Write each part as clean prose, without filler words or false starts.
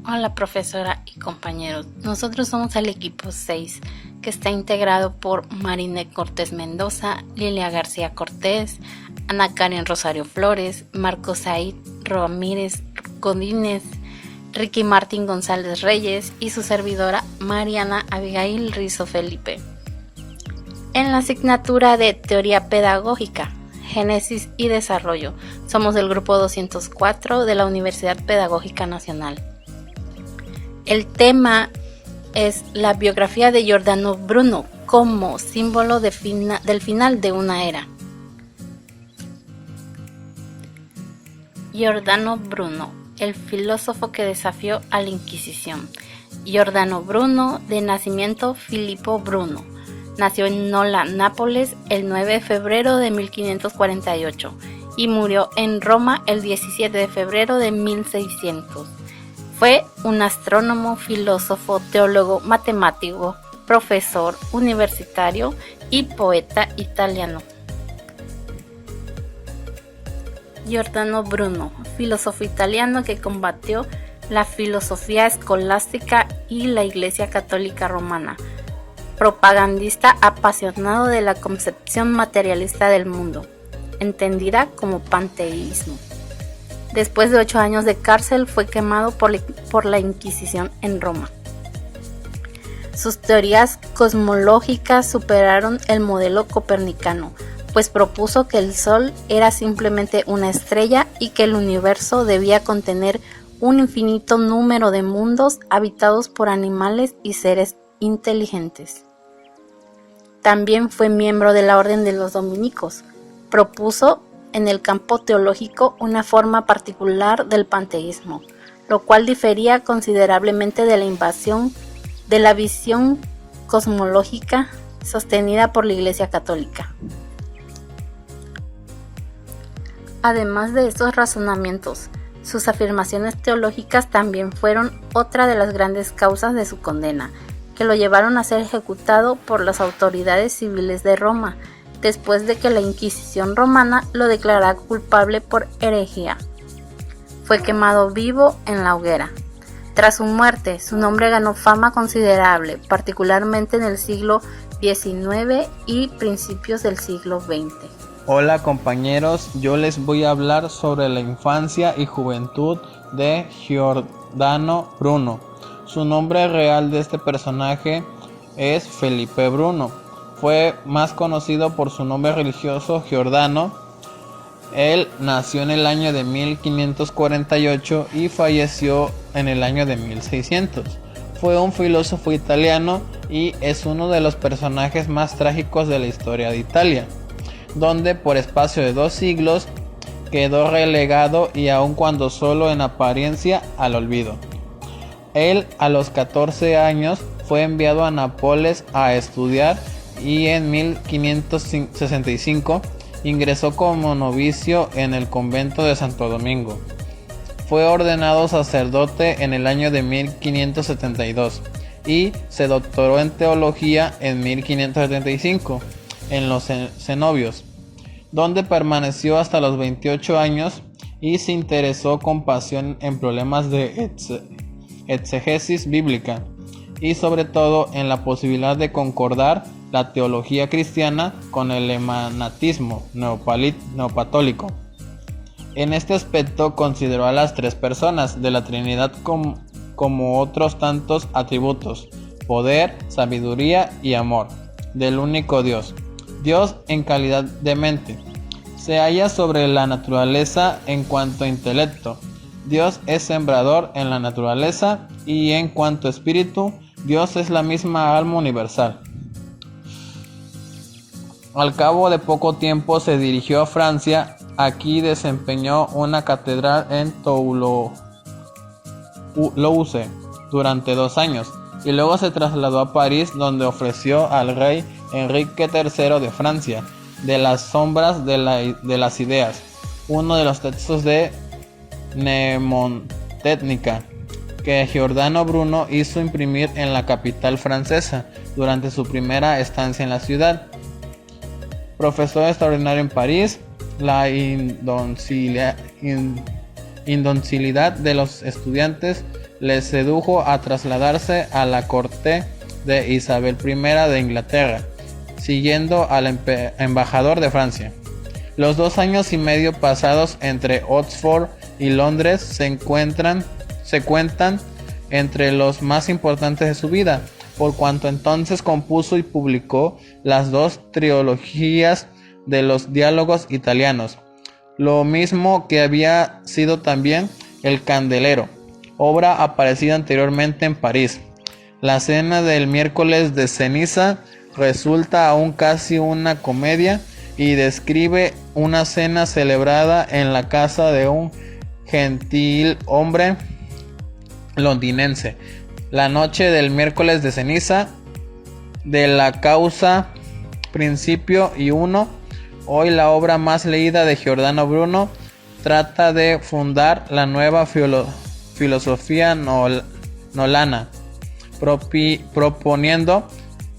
Hola profesora y compañeros, nosotros somos el equipo 6 que está integrado por Marine Cortés Mendoza, Lilia García Cortés, Ana Karen Rosario Flores, Marco Said Ramírez Godínez, Ricky Martín González Reyes y su servidora Mariana Abigail Rizo Felipe. En la asignatura de Teoría Pedagógica, Génesis y Desarrollo, somos del grupo 204 de la Universidad Pedagógica Nacional. El tema es la biografía de Giordano Bruno como símbolo del final de una era. Giordano Bruno, el filósofo que desafió a la Inquisición. Giordano Bruno, de nacimiento Filippo Bruno, nació en Nola, Nápoles, el 9 de febrero de 1548 y murió en Roma el 17 de febrero de 1600. Fue un astrónomo, filósofo, teólogo, matemático, profesor universitario y poeta italiano. Giordano Bruno, filósofo italiano que combatió la filosofía escolástica y la Iglesia Católica Romana, propagandista apasionado de la concepción materialista del mundo, entendida como panteísmo. Después de 8 años de cárcel, fue quemado por la Inquisición en Roma. Sus teorías cosmológicas superaron el modelo copernicano, pues propuso que el Sol era simplemente una estrella y que el universo debía contener un infinito número de mundos habitados por animales y seres inteligentes. También fue miembro de la Orden de los Dominicos. Propuso en el campo teológico una forma particular del panteísmo, lo cual difería considerablemente de la visión cosmológica sostenida por la Iglesia Católica. Además de estos razonamientos, sus afirmaciones teológicas también fueron otra de las grandes causas de su condena, que lo llevaron a ser ejecutado por las autoridades civiles de Roma, después de que la Inquisición romana lo declarara culpable por herejía. Fue quemado vivo en la hoguera. Tras su muerte, su nombre ganó fama considerable, particularmente en el siglo XIX y principios del siglo XX. Hola compañeros, yo les voy a hablar sobre la infancia y juventud de Giordano Bruno. Su nombre real de este personaje es Felipe Bruno. Fue más conocido por su nombre religioso Giordano. Él nació en el año de 1548 y falleció en el año de 1600. Fue un filósofo italiano y es uno de los personajes más trágicos de la historia de Italia, donde por espacio de 2 siglos quedó relegado y aun cuando solo en apariencia al olvido. Él a los 14 años fue enviado a Nápoles a estudiar y en 1565 ingresó como novicio en el convento de Santo Domingo. Fue ordenado sacerdote en el año de 1572 y se doctoró en teología en 1575 en los cenobios, donde permaneció hasta los 28 años y se interesó con pasión en problemas de exegesis bíblica y sobre todo en la posibilidad de concordar la teología cristiana con el emanatismo neopatólico. En este aspecto consideró a las 3 personas de la Trinidad como otros tantos atributos: poder, sabiduría y amor del único Dios. Dios en calidad de mente. Se halla sobre la naturaleza en cuanto a intelecto. Dios es sembrador en la naturaleza y en cuanto a espíritu, Dios es la misma alma universal. Al cabo de poco tiempo se dirigió a Francia. Aquí desempeñó una catedral en Toulouse durante 2 años y luego se trasladó a París, donde ofreció al rey Enrique III de Francia De las sombras de las ideas, uno de los textos de mnemotécnica que Giordano Bruno hizo imprimir en la capital francesa durante su primera estancia en la ciudad. Profesor extraordinario en París, la indocilidad de los estudiantes le sedujo a trasladarse a la corte de Isabel I de Inglaterra, siguiendo al embajador de Francia. Los 2 años y medio pasados entre Oxford y Londres se cuentan entre los más importantes de su vida, por cuanto entonces compuso y publicó las 2 trilogías de los diálogos italianos, lo mismo que había sido también El Candelero, obra aparecida anteriormente en París. La cena del miércoles de ceniza resulta aún casi una comedia y describe una cena celebrada en la casa de un gentil hombre londinense. La noche del miércoles de ceniza, de la causa Principio y Uno, hoy la obra más leída de Giordano Bruno, trata de fundar la nueva filosofía nolana, proponiendo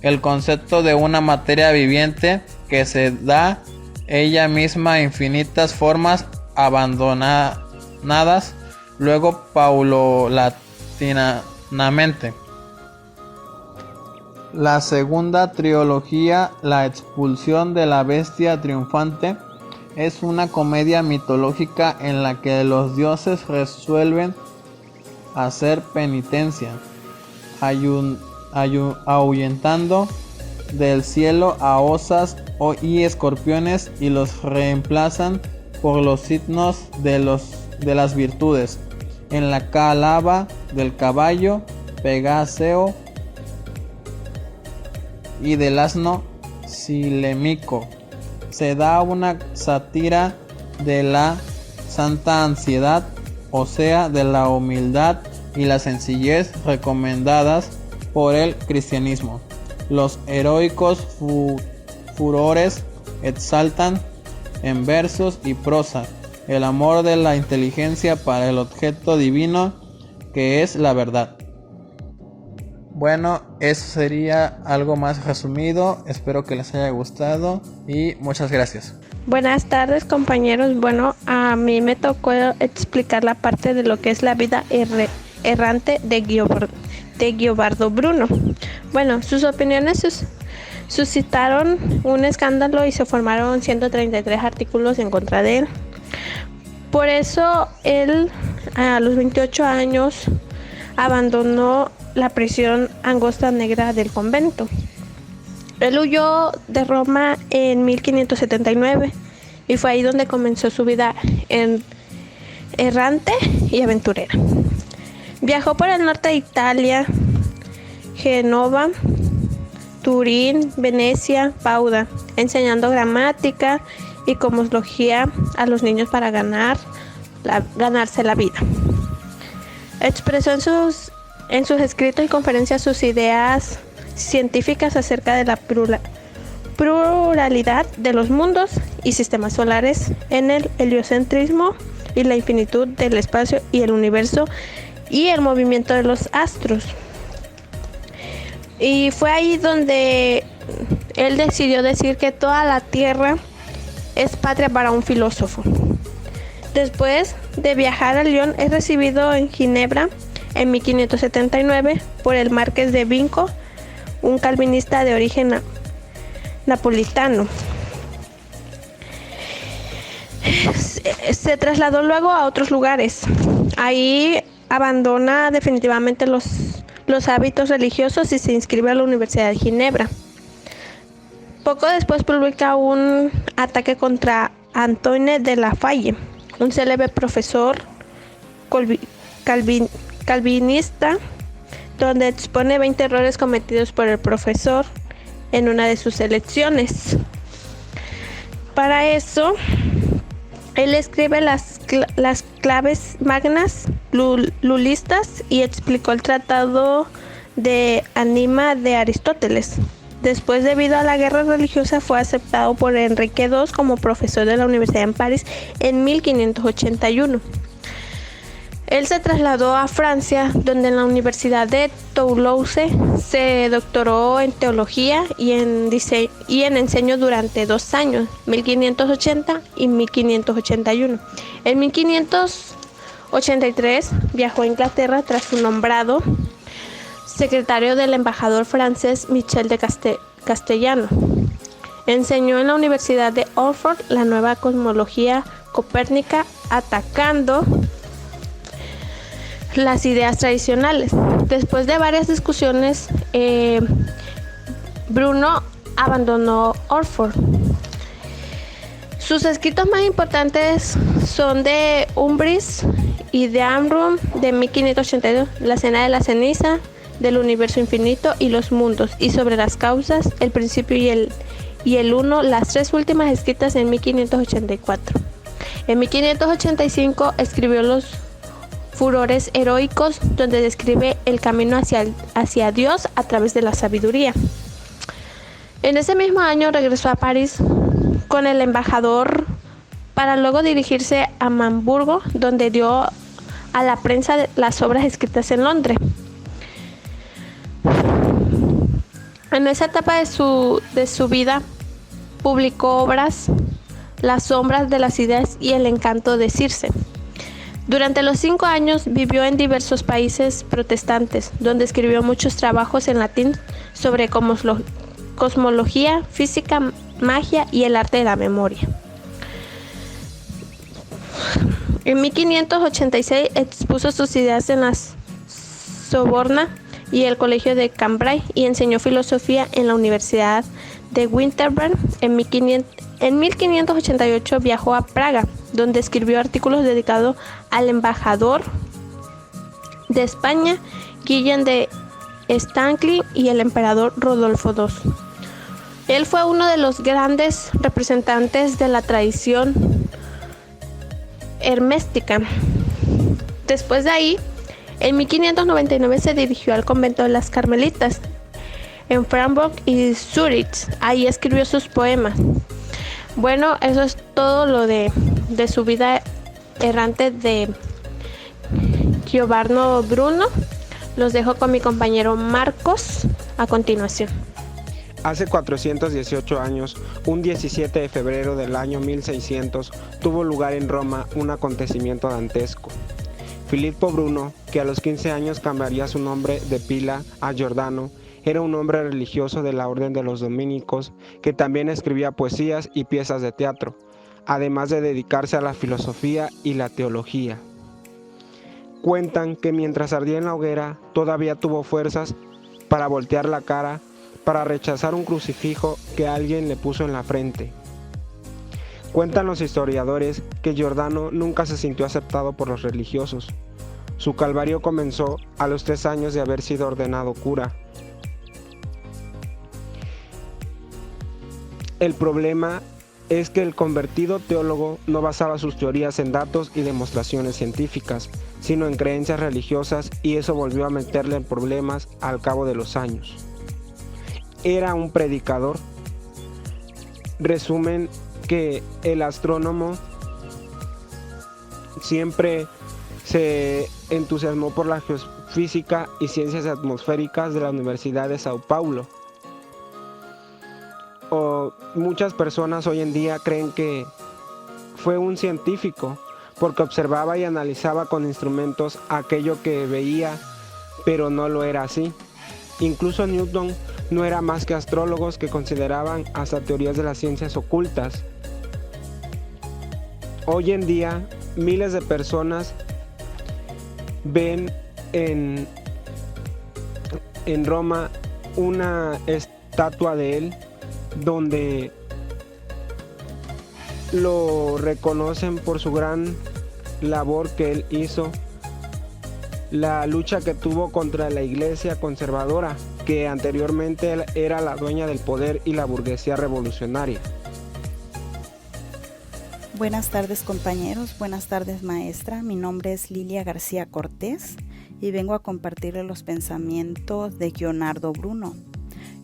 el concepto de una materia viviente que se da ella misma infinitas formas abandonadas luego paulatinamente. La segunda trilogía, La expulsión de la bestia triunfante, es una comedia mitológica en la que los dioses resuelven hacer penitencia, ahuyentando del cielo a osas y escorpiones, y los reemplazan por los signos de las virtudes. En la cálaba del caballo Pegaseo y del asno Silémico se da una sátira de la santa ansiedad, o sea, de la humildad y la sencillez recomendadas por el cristianismo. Los heroicos furores exaltan en versos y prosa el amor de la inteligencia para el objeto divino que es la verdad. Bueno, eso sería algo más resumido. Espero que les haya gustado y muchas gracias. Buenas tardes, compañeros. Bueno, a mí me tocó explicar la parte de lo que es la vida errante de Giordano Bruno. Bueno, sus opiniones suscitaron un escándalo y se formaron 133 artículos en contra de él. Por eso él, a los 28 años, abandonó la prisión Angosta Negra del convento. Él huyó de Roma en 1579 y fue ahí donde comenzó su vida errante y aventurera. Viajó por el norte de Italia, Génova, Turín, Venecia, Padua, enseñando gramática y cosmología a los niños para ganarse la vida. Expresó en sus escritos y conferencias sus ideas científicas acerca de la pluralidad de los mundos y sistemas solares, en el heliocentrismo y la infinitud del espacio y el universo y el movimiento de los astros. Y fue ahí donde él decidió decir que toda la tierra es patria para un filósofo. Después de viajar a Lyon, es recibido en Ginebra en 1579 por el marqués de Vinco, un calvinista de origen napolitano. Se trasladó luego a otros lugares. Ahí abandona definitivamente los hábitos religiosos y se inscribe a la Universidad de Ginebra. Poco después publica un ataque contra Antoine de la Falle, un célebre profesor calvinista, donde expone 20 errores cometidos por el profesor en una de sus lecciones. Para eso, él escribe las claves magnas lulistas y explicó el tratado de Anima de Aristóteles. Después, debido a la guerra religiosa, fue aceptado por Enrique II como profesor de la Universidad en París en 1581. Él se trasladó a Francia, donde en la Universidad de Toulouse se doctoró en teología y en enseño durante 2 años, 1580 y 1581. En 1581 1883 viajó a Inglaterra tras su nombrado secretario del embajador francés Michel de Castellano. Enseñó en la Universidad de Oxford la nueva cosmología copérnica, atacando las ideas tradicionales. Después de varias discusiones, Bruno abandonó Oxford. Sus escritos más importantes son de Umbris y de Amrum de 1582, La Cena de la Ceniza, del universo infinito y los mundos, y sobre las causas, el principio y el uno, las tres últimas escritas en 1584. En 1585 escribió Los Furores Heroicos, donde describe el camino hacia Dios a través de la sabiduría. En ese mismo año regresó a París con el embajador para luego dirigirse a Hamburgo, donde dio a la prensa las obras escritas en Londres. En esa etapa de su vida publicó obras Las sombras de las ideas y El encanto de Circe. Durante los 5 años vivió en diversos países protestantes, donde escribió muchos trabajos en latín sobre cosmología, física, magia y el arte de la memoria. En 1586 expuso sus ideas en la Sorbona y el Colegio de Cambrai y enseñó filosofía en la Universidad de Wittenberg. En 1588 viajó a Praga, donde escribió artículos dedicados al embajador de España, Guillem de Stanley, y el emperador Rodolfo II. Él fue uno de los grandes representantes de la tradición hermética. Después de ahí, en 1599 se dirigió al convento de las Carmelitas en Freiburg y Zúrich. Ahí escribió sus poemas. Bueno, eso es todo lo de su vida errante de Giordano Bruno. Los dejo con mi compañero Marcos a continuación. Hace 418 años, un 17 de febrero del año 1600, tuvo lugar en Roma un acontecimiento dantesco. Filippo Bruno, que a los 15 años cambiaría su nombre de pila a Giordano, era un hombre religioso de la orden de los dominicos que también escribía poesías y piezas de teatro, además de dedicarse a la filosofía y la teología. Cuentan que mientras ardía en la hoguera, todavía tuvo fuerzas para voltear la cara, para rechazar un crucifijo que alguien le puso en la frente. Cuentan los historiadores que Giordano nunca se sintió aceptado por los religiosos. Su calvario comenzó a los 3 años de haber sido ordenado cura. El problema es que el convertido teólogo no basaba sus teorías en datos y demostraciones científicas, sino en creencias religiosas, y eso volvió a meterle en problemas al cabo de los años. Era un predicador. Resumen que el astrónomo siempre se entusiasmó por la geofísica y ciencias atmosféricas de la Universidad de Sao Paulo. Muchas personas hoy en día creen que fue un científico porque observaba y analizaba con instrumentos aquello que veía, pero no lo era así. Incluso Newton no era más que astrólogos que consideraban hasta teorías de las ciencias ocultas. Hoy en día, miles de personas ven en Roma una estatua de él, donde lo reconocen por su gran labor que él hizo, la lucha que tuvo contra la iglesia conservadora, que anteriormente era la dueña del poder, y la burguesía revolucionaria. Buenas tardes, compañeros, buenas tardes, maestra. Mi nombre es Lilia García Cortés y vengo a compartirles los pensamientos de Giordano Bruno.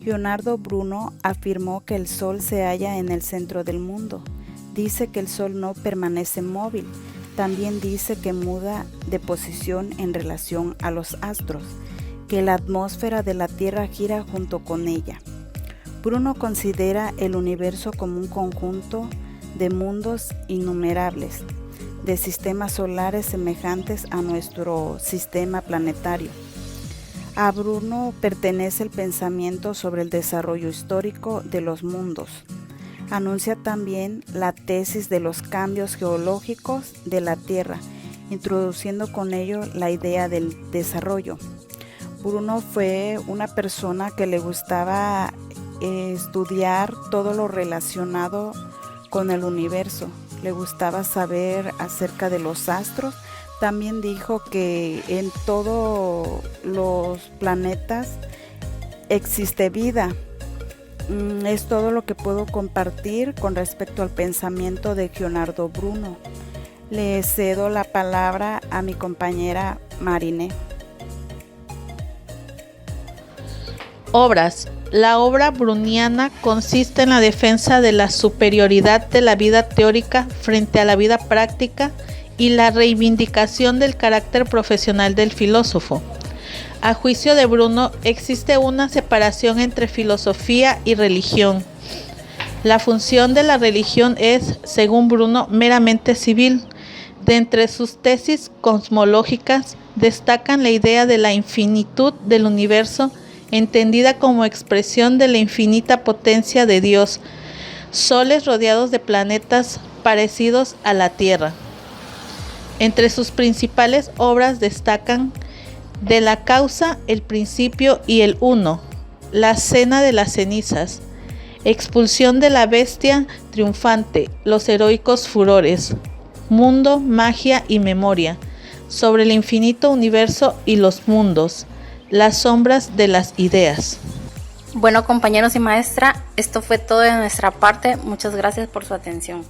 Giordano Bruno afirmó que el Sol se halla en el centro del mundo. Dice que el Sol no permanece móvil. También dice que muda de posición en relación a los astros, que la atmósfera de la Tierra gira junto con ella. Bruno considera el universo como un conjunto de mundos innumerables. de sistemas solares semejantes a nuestro sistema planetario. A Bruno pertenece el pensamiento sobre el desarrollo histórico de los mundos. Anuncia también la tesis de los cambios geológicos de la Tierra, introduciendo con ello la idea del desarrollo. Bruno fue una persona que le gustaba estudiar todo lo relacionado con el universo. Le gustaba saber acerca de los astros. También dijo que en todos los planetas existe vida. Es todo lo que puedo compartir con respecto al pensamiento de Leonardo Bruno. Le cedo la palabra a mi compañera Mariné. Obras. La obra bruniana consiste en la defensa de la superioridad de la vida teórica frente a la vida práctica y la reivindicación del carácter profesional del filósofo. A juicio de Bruno, existe una separación entre filosofía y religión. La función de la religión es, según Bruno, meramente civil. De entre sus tesis cosmológicas destacan la idea de la infinitud del universo, entendida como expresión de la infinita potencia de Dios, soles rodeados de planetas parecidos a la Tierra. Entre sus principales obras destacan De la causa, el principio y el uno, La cena de las cenizas, Expulsión de la bestia triunfante, Los heroicos furores, Mundo, magia y memoria, Sobre el infinito universo y los mundos, Las sombras de las ideas. Bueno, compañeros y maestra, esto fue todo de nuestra parte. Muchas gracias por su atención.